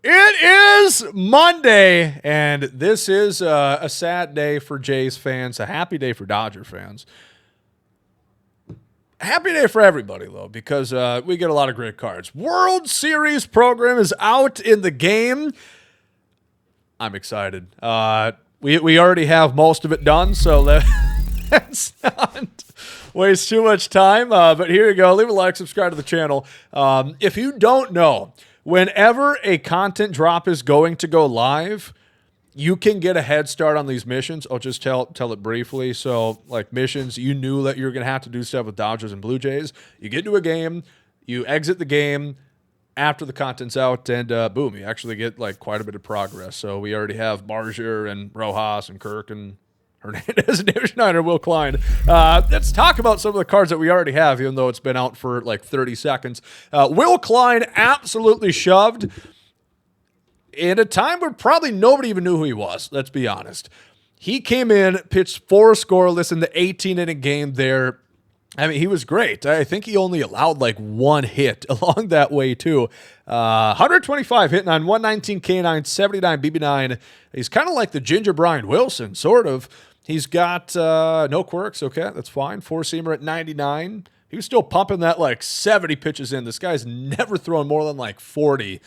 It is Monday, and this is a sad day for Jays fans, a happy day for Dodger fans. A happy day for everybody, though, because we get a lot of great cards. World Series program is out in the game. I'm excited. We already have most of it done, so let's not waste too much time. But here you go. Leave a like, subscribe to the channel. If you don't know, whenever a content drop is going to go live, you can get a head start on these missions. I'll just tell it briefly. So, like missions, you knew that you were going to have to do stuff with Dodgers and Blue Jays. You get into a game, you exit the game after the content's out, and boom, you actually get like quite a bit of progress. So we already have Barger and Rojas and Kirk and Hernandez and David Schneider, Will Klein. Let's talk about some of the cards that we already have, even though it's been out for like 30 seconds. Will Klein absolutely shoved in a time where probably nobody even knew who he was, let's be honest. He came in, pitched 4 scoreless in the 18-inning game there. I mean, he was great. I think he only allowed like 1 hit along that way, too. 125 hitting on 119 K9, 79 BB9. He's kind of like the Ginger Brian Wilson, sort of. He's got no quirks. Okay, that's fine. 4-seamer at 99. He was still pumping that like 70 pitches in. This guy's never thrown more than like 40.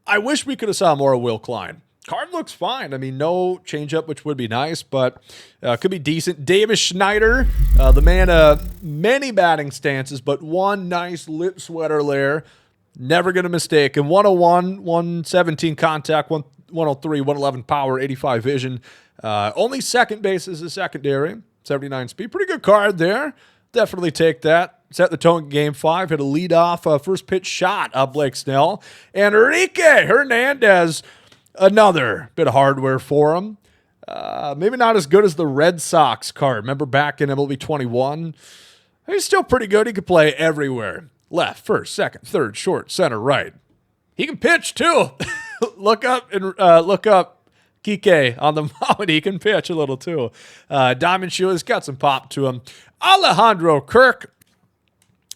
I wish we could have saw more of Will Klein. Card looks fine. I mean, no changeup, which would be nice, but could be decent. Davis Schneider, the man of many batting stances, but one nice lip sweater there. Never going to mistake. And 101, 117 contact, 103, 111 power, 85 vision. Only second base is a secondary, 79 speed. Pretty good card there. Definitely take that. Set the tone in Game 5. Hit a leadoff first pitch shot of Blake Snell. And Enrique Hernandez, another bit of hardware for him. Maybe not as good as the Red Sox card. Remember back in MLB 21? He's still pretty good. He could play everywhere. Left, first, second, third, short, center, right. He can pitch too. Look up Kike on the mound. He can pitch a little too. Diamond Shoe has got some pop to him. Alejandro Kirk.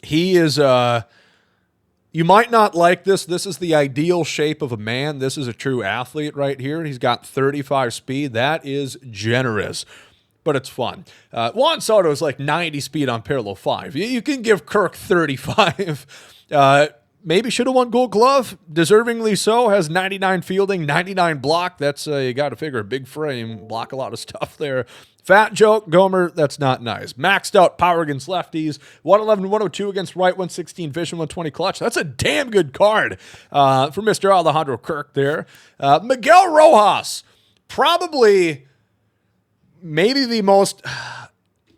He is, you might not like this. This is the ideal shape of a man. This is a true athlete right here. He's got 35 speed. That is generous, but it's fun. Juan Soto is like 90 speed on parallel 5. You can give Kirk 35. Maybe should have won Gold Glove. Deservingly so. Has 99 fielding, 99 block. That's, you got to figure, a big frame. Block a lot of stuff there. Fat joke, Gomer, that's not nice. Maxed out power against lefties. 111, 102 against right, 116 vision, 120 clutch. That's a damn good card for Mr. Alejandro Kirk there. Miguel Rojas, probably maybe the most...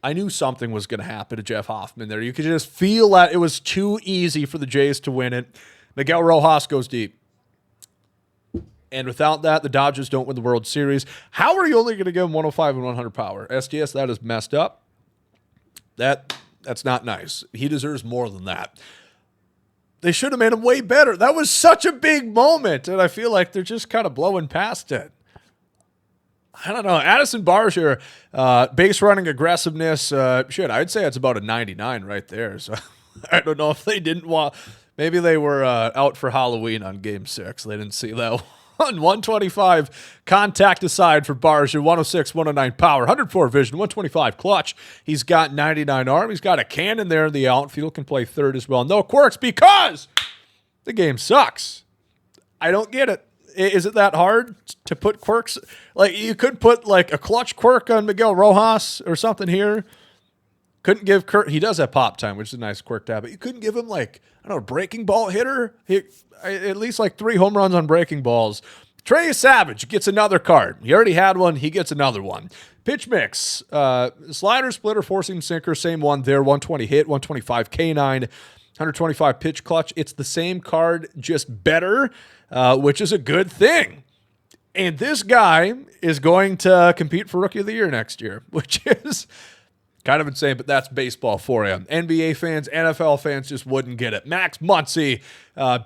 I knew something was going to happen to Jeff Hoffman there. You could just feel that it was too easy for the Jays to win it. Miguel Rojas goes deep. And without that, the Dodgers don't win the World Series. How are you only going to give him 105 and 100 power? SDS, that is messed up. That's not nice. He deserves more than that. They should have made him way better. That was such a big moment, and I feel like they're just kind of blowing past it. I don't know. Addison Barger, base running aggressiveness, I'd say it's about a 99 right there. So I don't know if they didn't want, maybe they were out for Halloween on Game 6. They didn't see that one. 125 contact aside for Barger, 106, 109 power, 104 vision, 125 clutch. He's got 99 arm. He's got a cannon there in the outfield, can play third as well. No quirks because the game sucks. I don't get it. Is it that hard to put quirks? Like, you could put like a clutch quirk on Miguel Rojas or something here. Couldn't give Kirk, he does have pop time, which is a nice quirk to have, but you couldn't give him like, I don't know, a breaking ball hitter? At least like 3 home runs on breaking balls. Trey Savage gets another card. He already had one. He gets another one. Pitch mix. Slider, splitter, 4-seam sinker. Same one there. 120 hit, 125 K9, 125 pitch clutch. It's the same card, just better, which is a good thing. And this guy is going to compete for Rookie of the Year next year, which is kind of insane, but that's baseball for you. NBA fans, NFL fans just wouldn't get it. Max Muncy,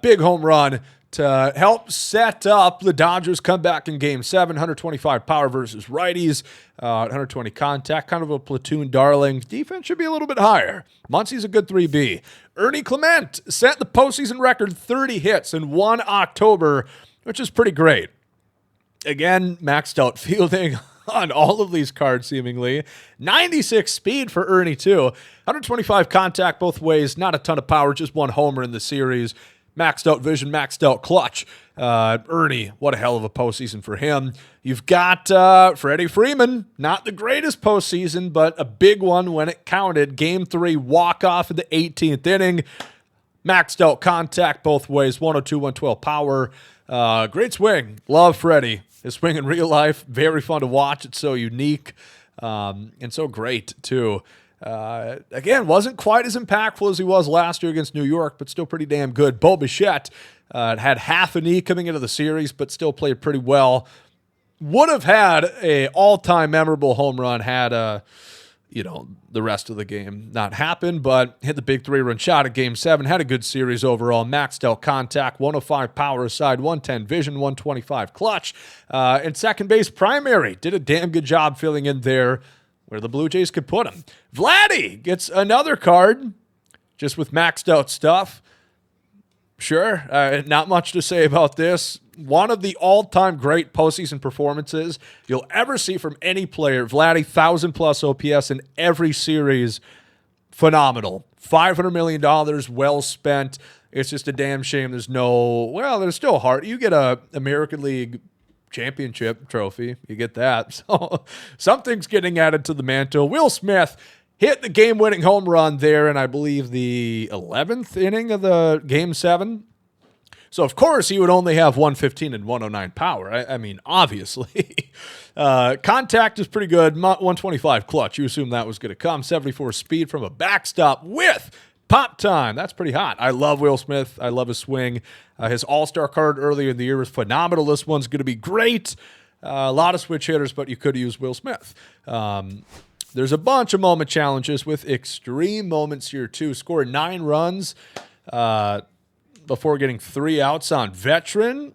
big home run to help set up the Dodgers comeback in Game 7, 125 power versus righties, 120 contact, kind of a platoon darling. Defense should be a little bit higher. Muncie's a good 3B. Ernie Clement set the postseason record 30 hits in 1 October, which is pretty great. Again, maxed out fielding on all of these cards, seemingly. 96 speed for Ernie, too. 125 contact both ways. Not a ton of power, just 1 homer in the series. Maxed out vision, maxed out clutch. Ernie, what a hell of a postseason for him. You've got Freddie Freeman, not the greatest postseason, but a big one when it counted. Game 3, walk-off in the 18th inning. Maxed out contact both ways, 102, 112 power. Great swing. Love Freddie. His swing in real life, very fun to watch. It's so unique and so great, too. Again, wasn't quite as impactful as he was last year against New York, but still pretty damn good. Bo Bichette had half a knee coming into the series, but still played pretty well. Would have had a all-time memorable home run had the rest of the game not happened, but hit the big 3-run shot at Game 7. Had a good series overall. Maxed out contact, 105 power aside, 110 vision, 125 clutch. And second base primary. Did a damn good job filling in there where the Blue Jays could put him. Vladdy gets another card just with maxed out stuff. Sure, not much to say about this. One of the all-time great postseason performances you'll ever see from any player. Vladdy, 1,000-plus OPS in every series. Phenomenal. $500 million, well spent. It's just a damn shame there's still hard. You get a American League championship trophy. You get that. So something's getting added to the mantle. Will Smith hit the game-winning home run there in, I believe, the 11th inning of the Game 7. So, of course, he would only have 115 and 109 power. I mean, obviously. Contact is pretty good. 125 clutch. You assume that was going to come. 74 speed from a backstop with pop time. That's pretty hot. I love Will Smith. I love his swing. His all-star card earlier in the year was phenomenal. This one's going to be great. A lot of switch hitters, but you could use Will Smith. There's a bunch of moment challenges with extreme moments here, too. Scored 9 runs before getting 3 outs on veteran.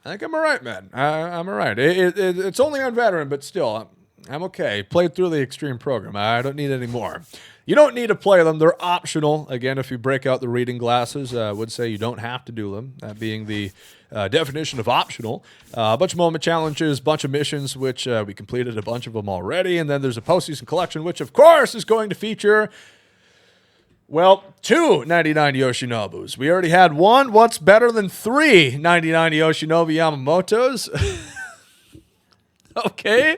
I think I'm all right, man. I'm all right. It's only on veteran, but still, I'm okay. Played through the extreme program. I don't need any more. You don't need to play them. They're optional. Again, if you break out the reading glasses, I would say you don't have to do them, that being the definition of optional. A bunch of moment challenges, bunch of missions, which we completed a bunch of them already. And then there's a postseason collection, which, of course, is going to feature, 2 99 Yoshinobus. We already had 1. What's better than 3 99 Yoshinobu Yamamotos? Okay.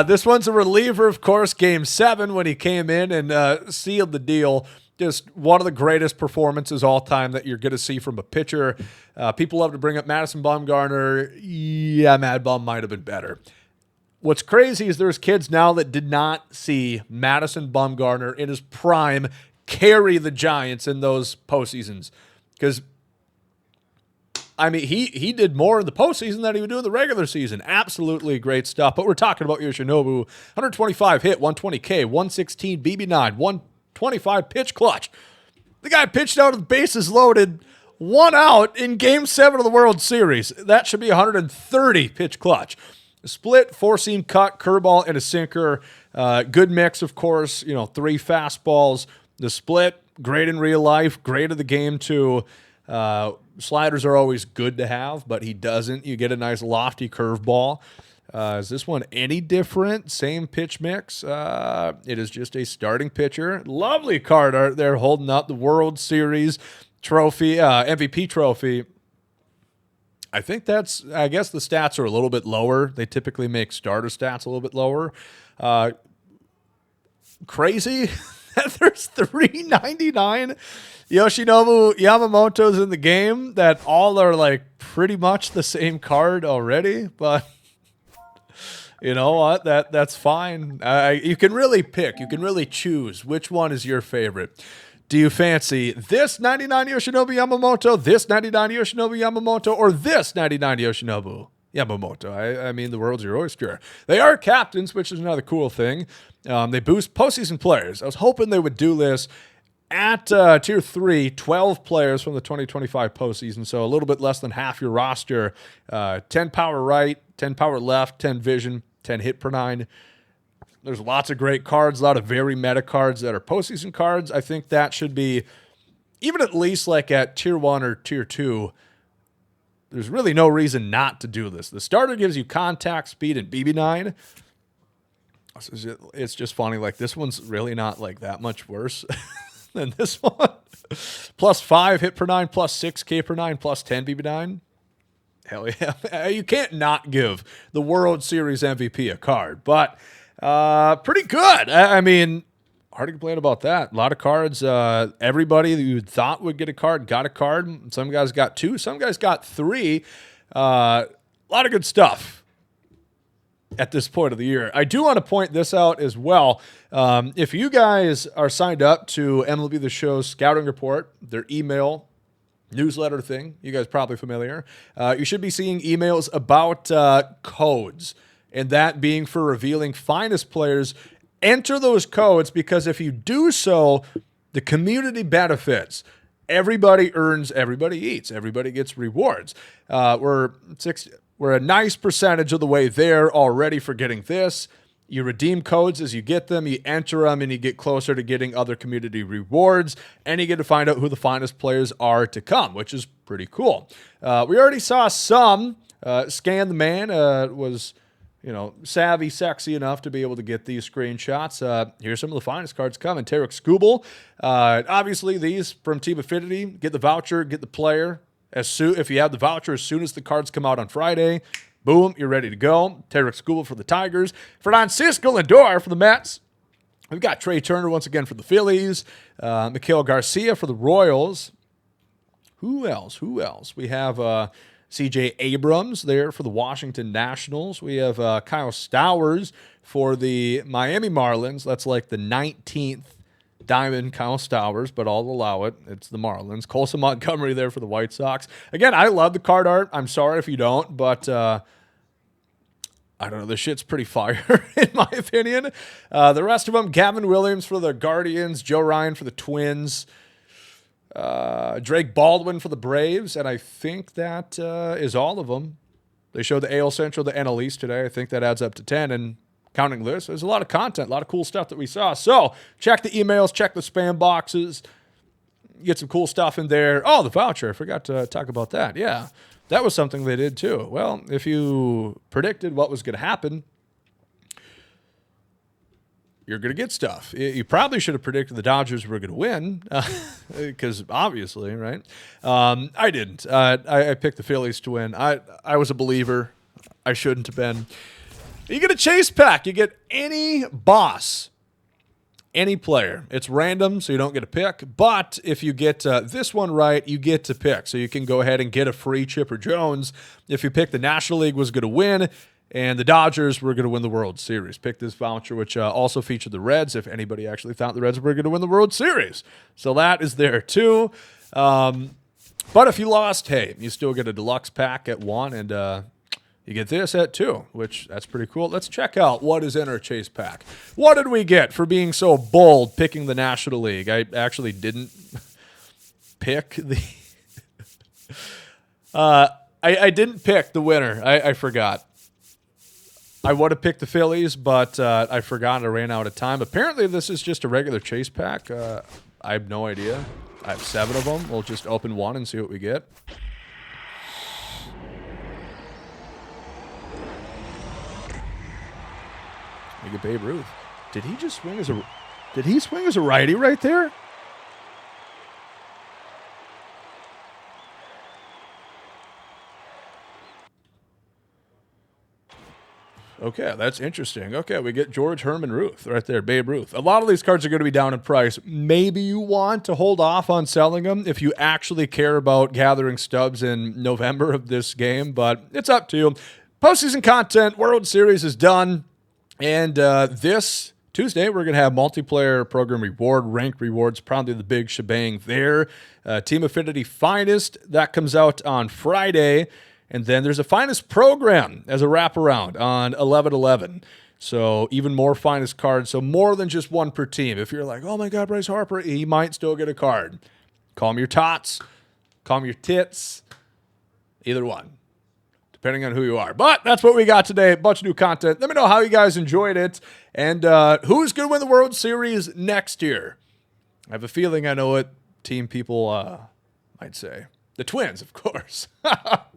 This one's a reliever, of course, Game 7 when he came in and sealed the deal. Just one of the greatest performances all time that you're going to see from a pitcher. People love to bring up Madison Bumgarner. Yeah, Mad Bum might have been better. What's crazy is there's kids now that did not see Madison Bumgarner in his prime carry the Giants in those postseasons. Because, I mean, he did more in the postseason than he would do in the regular season. Absolutely great stuff. But we're talking about Yoshinobu. 125 hit, 120K, 116 BB9, 125 pitch clutch. The guy pitched out of the bases loaded, 1 out in Game 7 of the World Series. That should be 130 pitch clutch. A split, 4-seam cut, curveball, and a sinker. Good mix, of course. 3 fastballs. The split, great in real life, great at the game, too. Sliders are always good to have, but he doesn't. You get a nice lofty curveball. Is this one any different? Same pitch mix. It is just a starting pitcher. Lovely card art there holding up the World Series trophy, MVP trophy. I guess the stats are a little bit lower. They typically make starter stats a little bit lower. Crazy that there's 399 Yoshinobu Yamamoto's in the game that all are like pretty much the same card already, but you know what? That's fine. You can really pick. You can really choose which one is your favorite. Do you fancy this 99 Yoshinobu Yamamoto, this 99 Yoshinobu Yamamoto, or this 99 Yoshinobu Yamamoto? I mean, the world's your oyster. They are captains, which is another cool thing. They boost postseason players. I was hoping they would do this At Tier 3, 12 players from the 2025 postseason, so a little bit less than half your roster. 10 power right, 10 power left, 10 vision, 10 hit per 9. There's lots of great cards, a lot of very meta cards that are postseason cards. I think that should be, even at least like at Tier 1 or Tier 2, there's really no reason not to do this. The starter gives you contact, speed, and BB9. It's just funny, like this one's really not like that much worse than this one. Plus 5 hit per 9, plus 6 K per 9, plus 10 BB9. Hell yeah. You can't not give the World Series MVP a card, but pretty good. I mean, hard to complain about that. A lot of cards. Everybody that you thought would get a card got a card. Some guys got 2. Some guys got 3. A lot of good stuff at this point of the year. I do want to point this out as well. If you guys are signed up to MLB The Show's scouting report, their email newsletter thing, you guys are probably familiar, you should be seeing emails about codes, and that being for revealing finest players. Enter those codes, because if you do so, the community benefits. Everybody earns, everybody eats, everybody gets rewards. We're a nice percentage of the way there already for getting this. You redeem codes as you get them, you enter them, and you get closer to getting other community rewards, and you get to find out who the finest players are to come, which is pretty cool. We already saw some. Scan the Man was, savvy, sexy enough to be able to get these screenshots. Here's some of the finest cards coming. Tarek Skubal. Obviously, these from Team Affinity. Get the voucher, get the player. If you have the voucher, as soon as the cards come out on Friday, boom, you're ready to go. Tarek Skubal for the Tigers. Francisco Lindor for the Mets. We've got Trey Turner once again for the Phillies. Miguel Garcia for the Royals. Who else? We have C.J. Abrams there for the Washington Nationals. We have Kyle Stowers for the Miami Marlins. That's like the 19th Diamond Kyle Stowers, but I'll allow it. It's the Marlins. Colson Montgomery there for the White Sox. Again, I love the card art. I'm sorry if you don't, but I don't know. This shit's pretty fire, in my opinion. The rest of them, Gavin Williams for the Guardians, Joe Ryan for the Twins, Drake Baldwin for the Braves, and I think that is all of them. They showed the AL Central, the NL East today. I think that adds up to 10, and counting this, there's a lot of content, a lot of cool stuff that we saw. So check the emails, check the spam boxes, get some cool stuff in there. Oh, the voucher. I forgot to talk about that. Yeah, that was something they did too. Well, if you predicted what was going to happen, you're going to get stuff. You probably should have predicted the Dodgers were going to win, because obviously, right? I didn't. I picked the Phillies to win. I was a believer. I shouldn't have been. You get a chase pack. You get any boss, any player. It's random, so you don't get a pick. But if you get this one right, you get to pick. So you can go ahead and get a free Chipper Jones if you pick the National League was going to win and the Dodgers were going to win the World Series. Pick this voucher, which also featured the Reds, if anybody actually thought the Reds were going to win the World Series. So that is there too. But if you lost, hey, you still get a deluxe pack at 1, and you get this at 2, which that's pretty cool. Let's check out what is in our chase pack. What did we get for being so bold picking the National League? I actually didn't pick the... I didn't pick the winner. I forgot. I would have picked the Phillies, but I forgot. I ran out of time. Apparently, this is just a regular chase pack. I have no idea. I have 7 of them. We'll just open one and see what we get. We get Babe Ruth. Did he just swing as a... Did he swing as a righty right there? Okay, that's interesting. Okay, we get George Herman Ruth right there, Babe Ruth. A lot of these cards are going to be down in price. Maybe you want to hold off on selling them if you actually care about gathering stubs in November of this game, but it's up to you. Postseason content, World Series is done, and this Tuesday we're going to have multiplayer program reward, ranked rewards, probably the big shebang there. Team Affinity Finest, that comes out on Friday. And then there's a Finest program as a wraparound on 11/11. So even more finest cards. So more than just one per team. If you're like, oh my God, Bryce Harper, he might still get a card. Call them your tots. Call them your tits. Either one, depending on who you are. But that's what we got today. A bunch of new content. Let me know how you guys enjoyed it. And who's going to win the World Series next year? I have a feeling I know what team people might say. The Twins, of course.